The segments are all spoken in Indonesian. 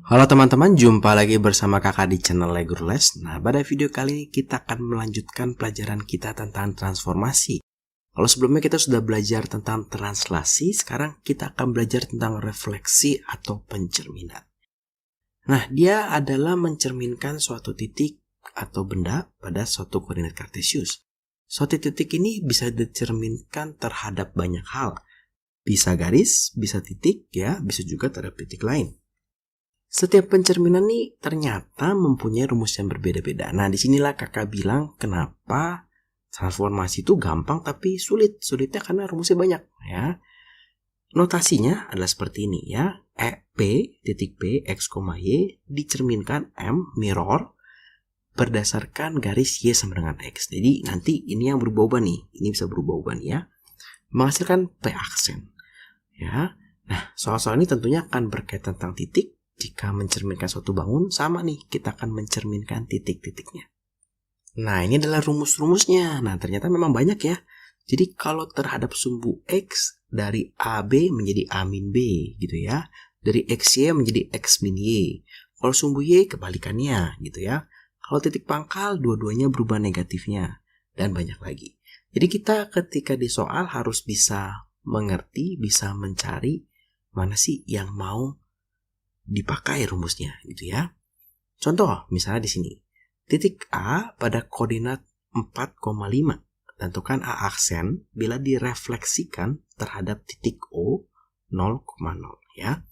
Halo teman-teman, jumpa lagi bersama kakak di channel Legurles. Nah, pada video kali ini kita akan melanjutkan pelajaran kita tentang transformasi. Kalau sebelumnya kita sudah belajar tentang translasi, sekarang kita akan belajar tentang refleksi atau pencerminan. Nah, dia adalah mencerminkan suatu titik atau benda pada suatu koordinat kartesius. Suatu titik ini bisa dicerminkan terhadap banyak hal. Bisa garis, bisa titik, ya, bisa juga terhadap titik lain. Setiap pencerminan nih ternyata mempunyai rumus yang berbeda-beda. Nah, disinilah kakak bilang kenapa transformasi itu gampang tapi sulit. Sulitnya karena rumusnya banyak, ya. Notasinya adalah seperti ini, ya. P, titik P, X, Y dicerminkan M, mirror, berdasarkan garis Y sama dengan X. Jadi nanti ini yang berubah-ubah nih. Ini bisa berubah-ubah nih, ya. Menghasilkan P aksen, ya. Nah, soal-soal ini tentunya akan berkaitan tentang titik. Jika mencerminkan suatu bangun, sama nih, kita akan mencerminkan titik-titiknya. Nah, ini adalah rumus-rumusnya. Nah, ternyata memang banyak ya. Jadi, kalau terhadap sumbu X, dari AB menjadi A min B, gitu ya. Dari XY menjadi X min Y. Kalau sumbu Y, kebalikannya, gitu ya. Kalau titik pangkal, dua-duanya berubah negatifnya. Dan banyak lagi. Jadi, kita ketika di soal harus bisa mengerti, bisa mencari mana sih yang mau dipakai rumusnya, gitu ya. Contoh, misalnya di sini. Titik A pada koordinat 4,5. Tentukan A aksen bila direfleksikan terhadap titik O 0,0, ya.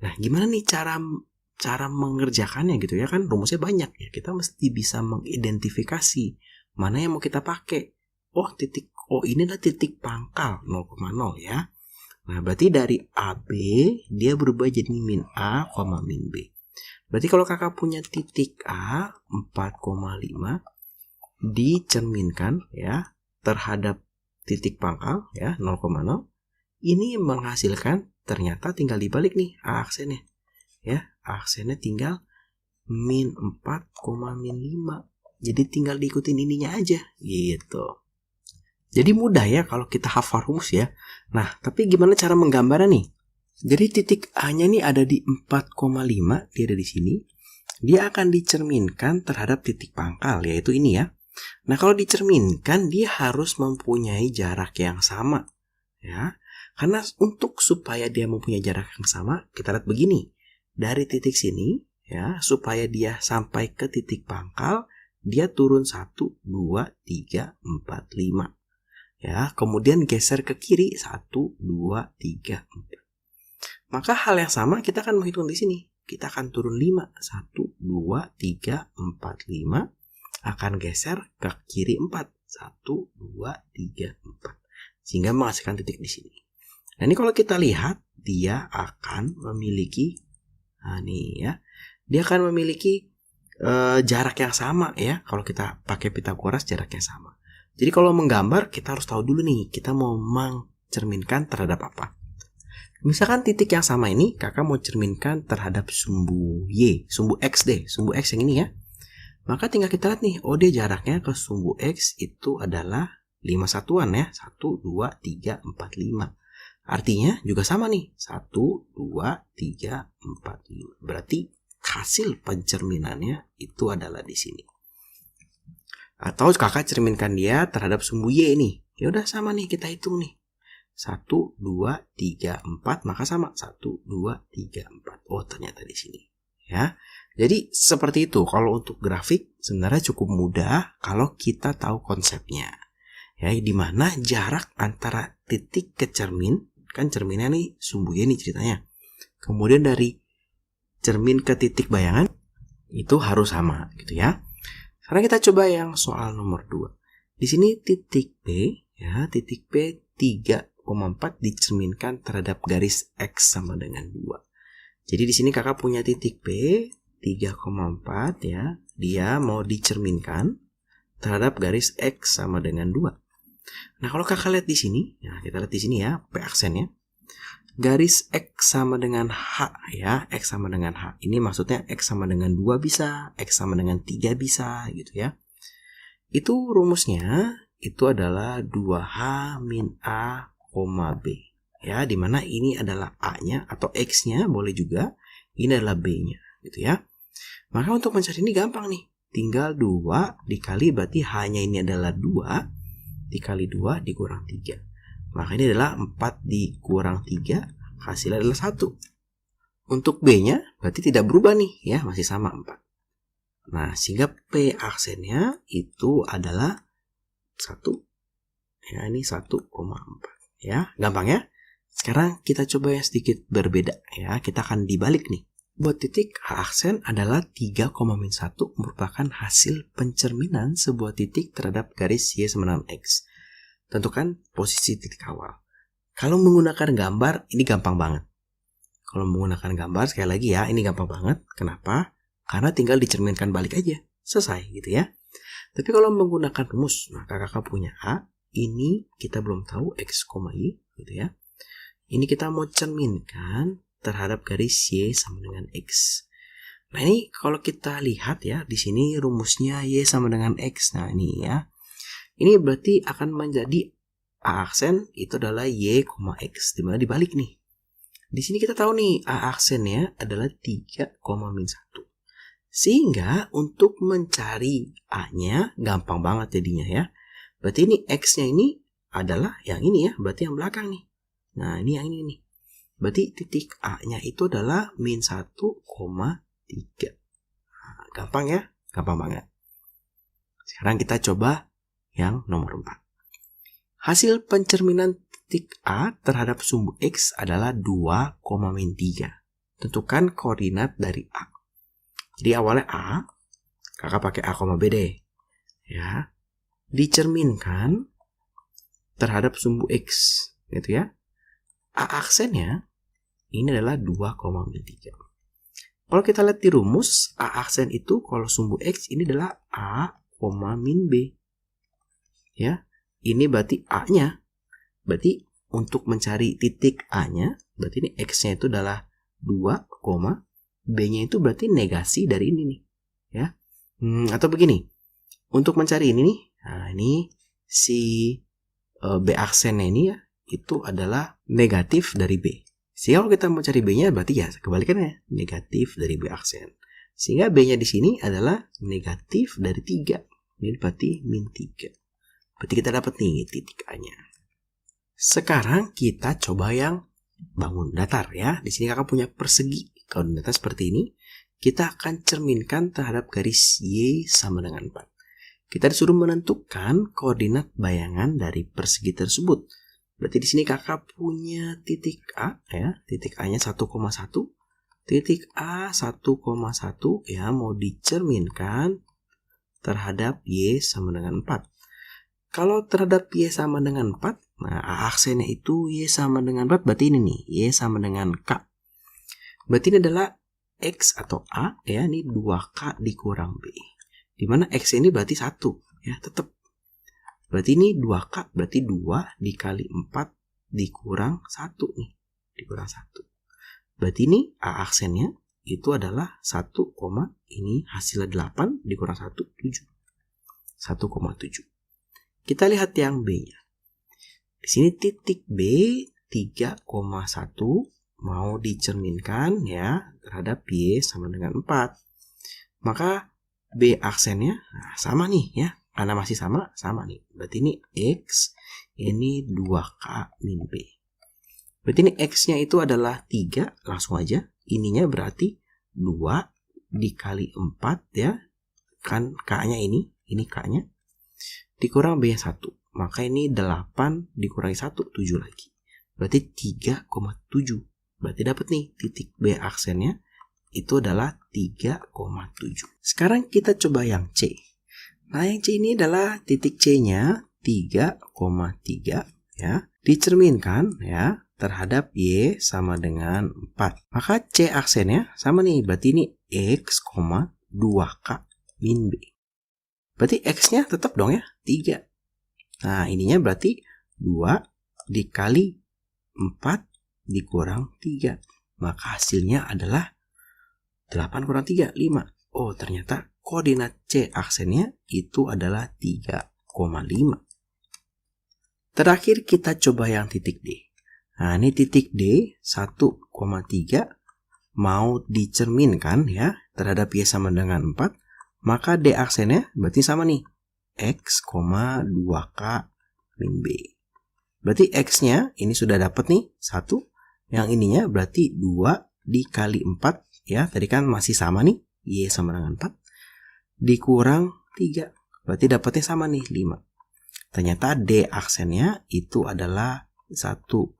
Nah, gimana nih cara mengerjakannya gitu ya, kan rumusnya banyak ya. Kita mesti bisa mengidentifikasi mana yang mau kita pakai. Oh, titik O ini adalah titik pangkal 0,0 ya. Nah, berarti dari AB dia berubah jadi min A, min B. Berarti kalau kakak punya titik A 4,5 dicerminkan ya terhadap titik pangkal ya 0,0, ini menghasilkan ternyata tinggal dibalik nih A aksennya. Ya, A aksennya tinggal min 4, min 5. Jadi tinggal diikutin ininya aja gitu. Jadi mudah ya kalau kita hafal rumus ya. Nah, tapi gimana cara menggambarnya nih? Jadi titik A-nya nih ada di 4,5, dia ada di sini. Dia akan dicerminkan terhadap titik pangkal, yaitu ini ya. Nah, kalau dicerminkan, dia harus mempunyai jarak yang sama. Ya, karena untuk supaya dia mempunyai jarak yang sama, kita lihat begini. Dari titik sini, ya, supaya dia sampai ke titik pangkal, dia turun 1, 2, 3, 4, 5. Ya, kemudian geser ke kiri 1, 2, 3, 4. Maka hal yang sama kita akan menghitung di sini. Kita akan turun 5, 1, 2, 3, 4, 5. Akan geser ke kiri 4, 1, 2, 3, 4. Sehingga menghasilkan titik di sini. Nah, ini kalau kita lihat, dia akan memiliki, nah nih ya, dia akan memiliki jarak yang sama ya. Kalau kita pakai Pitagoras, jaraknya sama. Jadi kalau menggambar, kita harus tahu dulu nih, kita mau mencerminkan terhadap apa. Misalkan titik yang sama ini, kakak mau cerminkan terhadap sumbu Y, sumbu X deh, sumbu X yang ini ya. Maka tinggal kita lihat nih, oh dia jaraknya ke sumbu X itu adalah 5 satuan ya, 1, 2, 3, 4, 5. Artinya juga sama nih, 1, 2, 3, 4, 5. Berarti hasil pencerminannya itu adalah di sini. Atau kakak cerminkan dia terhadap sumbu Y ini. Ya udah sama nih, kita hitung nih. 1, 2, 3, 4, maka sama 1, 2, 3, 4. Oh, ternyata di sini. Ya. Jadi seperti itu. Kalau untuk grafik sebenarnya cukup mudah kalau kita tahu konsepnya. Ya, di mana jarak antara titik ke cermin, kan cerminnya nih sumbu Y nih ceritanya. Kemudian dari cermin ke titik bayangan itu harus sama gitu ya. Sekarang kita coba yang soal nomor 2. Di sini titik P, ya, titik P 3,4 dicerminkan terhadap garis X sama dengan 2. Jadi di sini kakak punya titik P 3,4 ya, dia mau dicerminkan terhadap garis X sama dengan 2. Nah, kalau kakak lihat di sini, ya kita lihat di sini ya, P aksennya. Garis X sama dengan H ya, X sama dengan H. Ini maksudnya X sama dengan 2 bisa, X sama dengan 3 bisa gitu ya. Itu rumusnya itu adalah 2H min A, B. Ya, dimana ini adalah A-nya atau X-nya boleh juga, ini adalah B-nya gitu ya. Maka untuk mencari ini gampang nih. Tinggal 2 dikali, berarti hanya ini adalah 2 dikali 2 dikurang 3. Maka ini adalah 4 dikurang 3, hasilnya adalah 1. Untuk B-nya berarti tidak berubah nih ya, masih sama 4. Nah, sehingga P aksennya itu adalah 1. Ya, ini 1,4 ya, gampang ya. Sekarang kita coba yang sedikit berbeda ya, kita akan dibalik nih. Buat titik A aksen adalah 3,-1 merupakan hasil pencerminan sebuah titik terhadap garis Y sama dengan X. Tentukan posisi titik awal. Kalau menggunakan gambar, ini gampang banget. Kalau menggunakan gambar, sekali lagi ya, ini gampang banget. Kenapa? Karena tinggal dicerminkan balik aja. Selesai gitu ya. Tapi kalau menggunakan rumus, maka kakak punya A. Ini kita belum tahu X, Y gitu ya. Ini kita mau cerminkan terhadap garis Y sama dengan X. Nah ini kalau kita lihat ya, di sini rumusnya Y sama dengan X. Nah ini ya. Ini berarti akan menjadi A aksen itu adalah Y, X. Dimana dibalik nih. Di sini kita tahu nih A aksennya adalah 3,-1. Sehingga untuk mencari A-nya gampang banget jadinya ya. Berarti ini X-nya ini adalah yang ini ya, berarti yang belakang nih. Nah, ini yang ini nih. Berarti titik A-nya itu adalah -1,3. Nah, gampang ya? Gampang banget. Sekarang kita coba yang nomor 4. Hasil pencerminan titik A terhadap sumbu X adalah 2,-3. Tentukan koordinat dari A. Jadi awalnya A, kakak pakai A, B deh. Ya. Dicerminkan terhadap sumbu X, gitu ya. A aksennya ini adalah 2,3. Kalau kita lihat di rumus, A aksen itu kalau sumbu X ini adalah A, B. Ya, ini berarti A-nya. Berarti untuk mencari titik A-nya, berarti ini X-nya itu adalah 2, B-nya itu berarti negasi dari ini nih. Ya. Atau begini. Untuk mencari ini nih, nah ini si B aksennya ini ya, itu adalah negatif dari B. Sehingga kalau kita mau cari B-nya berarti ya kebalikannya, negatif dari B aksen. Sehingga B-nya di sini adalah negatif dari 3. Ini berarti -3. Berarti kita dapat nih titik A-nya. Sekarang kita coba yang bangun datar ya. Di sini kakak punya persegi koordinatnya seperti ini. Kita akan cerminkan terhadap garis Y sama dengan 4. Kita disuruh menentukan koordinat bayangan dari persegi tersebut. Berarti di sini kakak punya titik A ya, titik A-nya 1,1. Titik A 1,1 ya mau dicerminkan terhadap Y sama dengan 4. Kalau terhadap Y sama dengan 4, nah A aksennya itu Y sama dengan 4, berarti ini nih, Y sama dengan K. Berarti ini adalah X atau A ya, ini 2K dikurang B. Dimana X ini berarti 1 ya, tetap. Berarti ini 2K, berarti 2 dikali 4 dikurang 1 nih, dikurang 1. Berarti ini A aksennya itu adalah 1, ini hasilnya 8 dikurang 1, 7. 1,7. Kita lihat yang B-nya. Di sini titik B 3,1 mau dicerminkan ya terhadap Y sama dengan 4. Maka B aksennya sama nih ya. Karena masih sama nih. Berarti ini X, ini 2K min B. Berarti ini X-nya itu adalah 3, langsung aja. Ininya berarti 2 dikali 4 ya. Kan K-nya ini K-nya. Dikurang B-nya 1. Maka ini 8 dikurangi 1, 7 lagi. Berarti 3,7. Berarti dapat nih titik B aksennya itu adalah 3,7. Sekarang kita coba yang C. Nah yang C ini adalah titik C-nya 3,3 ya. Dicerminkan ya terhadap Y sama dengan 4. Maka C aksennya sama nih. Berarti ini X, 2K min B. Berarti X-nya tetap dong ya, 3. Nah, ininya berarti 2 dikali 4 dikurang 3. Maka hasilnya adalah 8 kurang 3, 5. Oh, ternyata koordinat C aksennya itu adalah 3,5. Terakhir kita coba yang titik D. Nah, ini titik D 1,3 mau dicerminkan ya. terhadap Y sama dengan 4, maka D aksennya berarti sama nih. X, 2K min B. Berarti X-nya ini sudah dapat nih 1. Yang ininya berarti 2 dikali 4. Ya, tadi kan masih sama nih. Y sama dengan 4. Dikurang 3. Berarti dapatnya sama nih 5. Ternyata D aksennya itu adalah 1,5.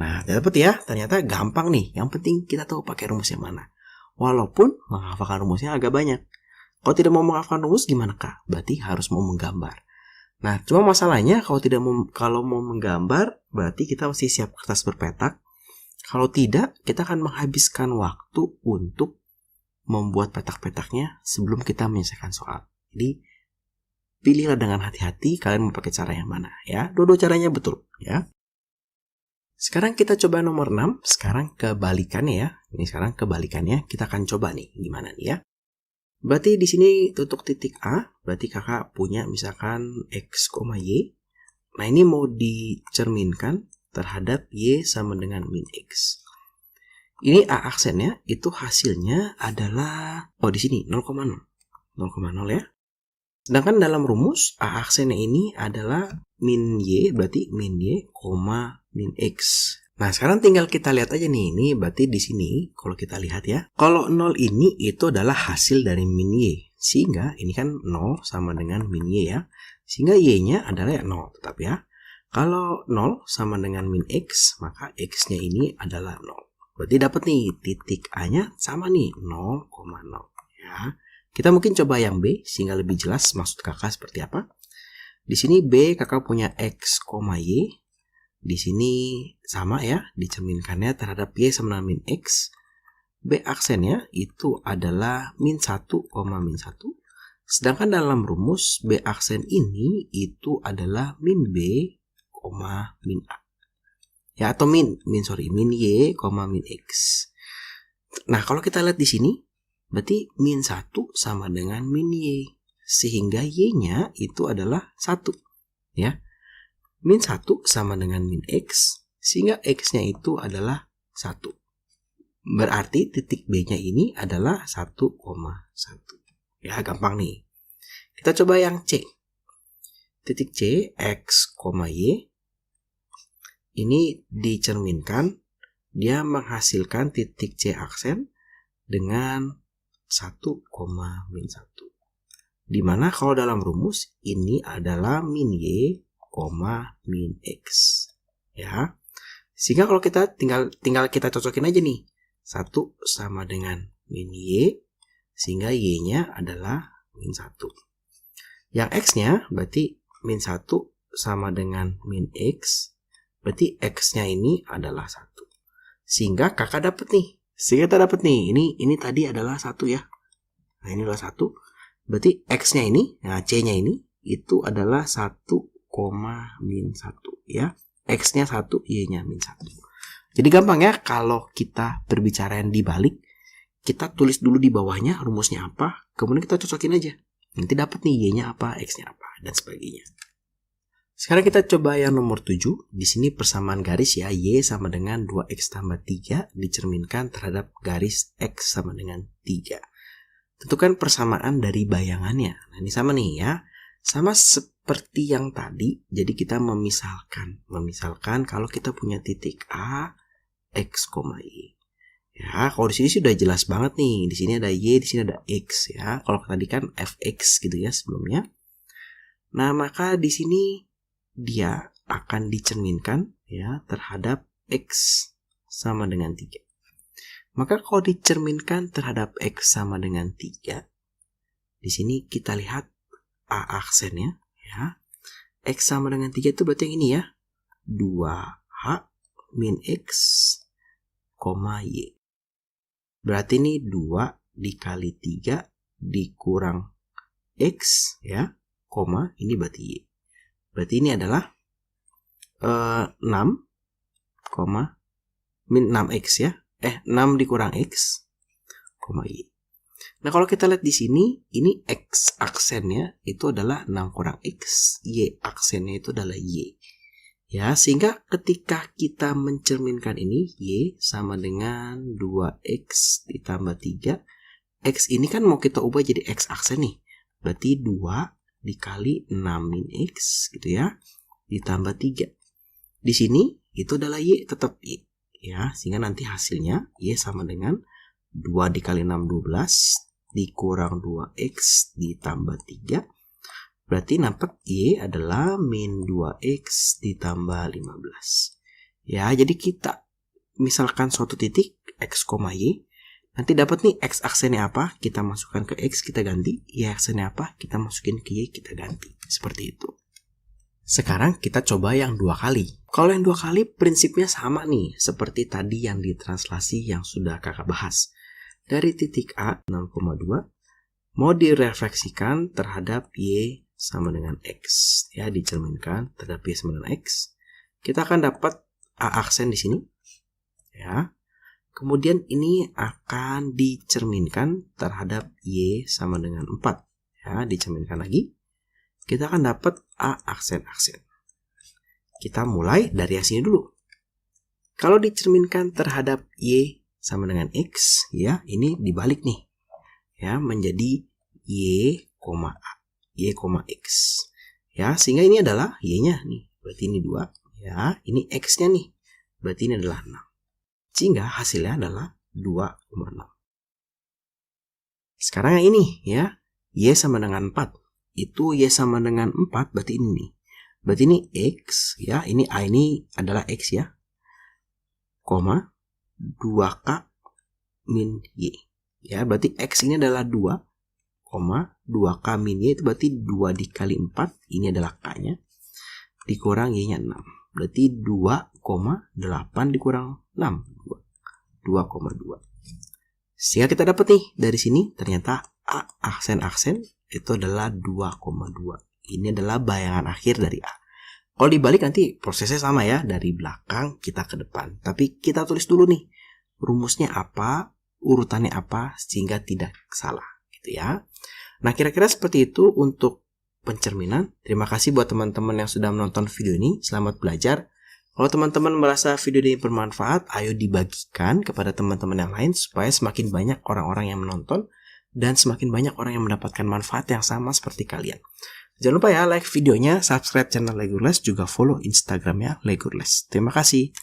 Nah, dapat ya. Ternyata gampang nih. Yang penting kita tahu pakai rumus yang mana. Walaupun menghafalkan rumusnya agak banyak. Kalau tidak mau menghafalkan rumus gimana kak? Berarti harus mau menggambar. Nah, cuma masalahnya kalau mau menggambar, berarti kita mesti siap kertas berpetak. Kalau tidak, kita akan menghabiskan waktu untuk membuat petak-petaknya sebelum kita menyelesaikan soal. Jadi, pilihlah dengan hati-hati kalian mau pakai cara yang mana ya. Dua-dua caranya betul ya. Sekarang kita coba nomor 6. Sekarang kebalikannya ya. Ini sekarang kebalikannya. Kita akan coba nih gimana nih ya. Berarti di sini untuk titik A, berarti kakak punya misalkan X, Y. Nah, ini mau dicerminkan terhadap Y sama dengan min X. Ini A aksennya, itu hasilnya adalah, di sini 0,0. 0,0 ya. Sedangkan dalam rumus, A aksennya ini adalah min Y, berarti min Y, min X. Nah, sekarang tinggal kita lihat aja nih. Ini berarti di sini, kalau kita lihat ya. Kalau 0 ini, itu adalah hasil dari min Y. Sehingga, ini kan 0 sama dengan min Y ya. Sehingga Y-nya adalah 0, tetap ya. Kalau 0 sama dengan min X, maka X-nya ini adalah 0. Berarti dapat nih, titik A-nya sama nih, 0,0 ya. Kita mungkin coba yang B, sehingga lebih jelas maksud kakak seperti apa. Di sini B, kakak punya X, Y. Di sini sama ya, dicerminkannya terhadap Y sama dengan min X. B aksennya itu adalah min 1, min 1. Sedangkan dalam rumus, B aksen ini itu adalah min B, min A. Ya, atau min Y, min X. Nah, kalau kita lihat di sini, berarti min 1 sama dengan min Y. Sehingga Y-nya itu adalah 1. Ya. Min 1 sama dengan min X, sehingga X-nya itu adalah 1. Berarti titik B-nya ini adalah 1,1. Ya, gampang nih. Kita coba yang C. Titik C, X, Y. Ini dicerminkan, dia menghasilkan titik C aksen dengan 1, min 1. Dimana kalau dalam rumus, ini adalah min Y, min X ya. Sehingga kalau kita tinggal kita cocokin aja nih. 1 sama dengan min Y, sehingga Y-nya adalah min 1. Yang X-nya berarti min 1 sama dengan min X, berarti X-nya ini adalah 1. Sehingga kakak dapat nih. Sehingga kita dapat nih, ini tadi adalah 1 ya. Nah, ini adalah 1. Berarti X-nya ini, nah C-nya ini itu adalah 1, min 1 ya. X-nya 1, Y-nya min 1. Jadi gampang ya, kalau kita berbicara yang dibalik, kita tulis dulu di bawahnya rumusnya apa, kemudian kita cocokin aja. Nanti dapat nih Y-nya apa, X-nya apa, dan sebagainya. Sekarang kita coba yang nomor 7. Di sini persamaan garis ya, Y sama dengan 2X tambah 3 dicerminkan terhadap garis X sama dengan 3. Tentukan persamaan dari bayangannya. Nah, ini sama nih ya. Sama seperti yang tadi, jadi kita memisalkan. Memisalkan kalau kita punya titik A, X, Y. Ya, kalau di sini sudah jelas banget nih. Di sini ada Y, di sini ada X ya. Kalau tadi kan Fx gitu ya sebelumnya. Nah, maka di sini dia akan dicerminkan ya terhadap X sama dengan 3. Maka kalau dicerminkan terhadap X sama dengan 3, di sini kita lihat A aksennya ya. X sama dengan 3 itu berarti yang ini ya. 2H min X, Y. Berarti ini 2 dikali 3 dikurang X ya, ini berarti Y. Berarti ini adalah 6, min 6X ya. 6 dikurang X, Y. Nah, kalau kita lihat di sini, ini X aksennya itu adalah 6 kurang X, Y aksennya itu adalah Y. Ya, sehingga ketika kita mencerminkan ini, Y sama dengan 2X ditambah 3. X ini kan mau kita ubah jadi X aksen nih. Berarti 2 dikali 6 min X gitu ya. Ditambah 3. Di sini itu adalah Y, tetap Y. Ya, sehingga nanti hasilnya Y sama dengan 2 dikali 6, 12. Dikurang 2X ditambah 3. Berarti dapat Y adalah min 2X ditambah 15. Ya, jadi kita misalkan suatu titik X, Y. Nanti dapat nih X aksennya apa, kita masukkan ke X, kita ganti. Y aksennya apa, kita masukin ke Y, kita ganti. Seperti itu. Sekarang kita coba yang 2 kali. Kalau yang 2 kali prinsipnya sama nih, seperti tadi yang ditranslasi yang sudah kakak bahas. Dari titik A 6,2 mau direfleksikan terhadap Y sama dengan X. Ya, dicerminkan terhadap Y sama dengan X. Kita akan dapat A aksen di sini. Ya. Kemudian ini akan dicerminkan terhadap Y sama dengan 4. Ya, dicerminkan lagi. Kita akan dapat A aksen-aksen. Kita mulai dari yang sini dulu. Kalau dicerminkan terhadap Y sama dengan X, ya, ini dibalik nih. Ya, menjadi Y, A. Y, X. Ya, sehingga ini adalah Y-nya nih. Berarti ini 2. Ya, ini X-nya nih. Berarti ini adalah 6. Sehingga hasilnya adalah 2,6. Sekarang yang ini ya, Y sama dengan 4. Itu Y sama dengan 4 berarti ini nih. Berarti ini X ya, ini A ini adalah X ya. 2K min Y. Ya, berarti X ini adalah 2, 2K min Y itu berarti 2 dikali 4, ini adalah K-nya. Dikurang Y-nya 6. Berarti 2,8 dikurang 6. 2,2. Sehingga kita dapat nih, dari sini ternyata A aksen-aksen itu adalah 2,2. Ini adalah bayangan akhir dari A. Kalau dibalik nanti prosesnya sama ya, dari belakang kita ke depan. Tapi kita tulis dulu nih, rumusnya apa, urutannya apa, sehingga tidak salah. Gitu ya. Nah, kira-kira seperti itu untuk pencerminan. Terima kasih buat teman-teman yang sudah menonton video ini. Selamat belajar. Kalau teman-teman merasa video ini bermanfaat, ayo dibagikan kepada teman-teman yang lain supaya semakin banyak orang-orang yang menonton dan semakin banyak orang yang mendapatkan manfaat yang sama seperti kalian. Jangan lupa ya like videonya, subscribe channel Legurles, juga follow Instagramnya Legurles. Terima kasih.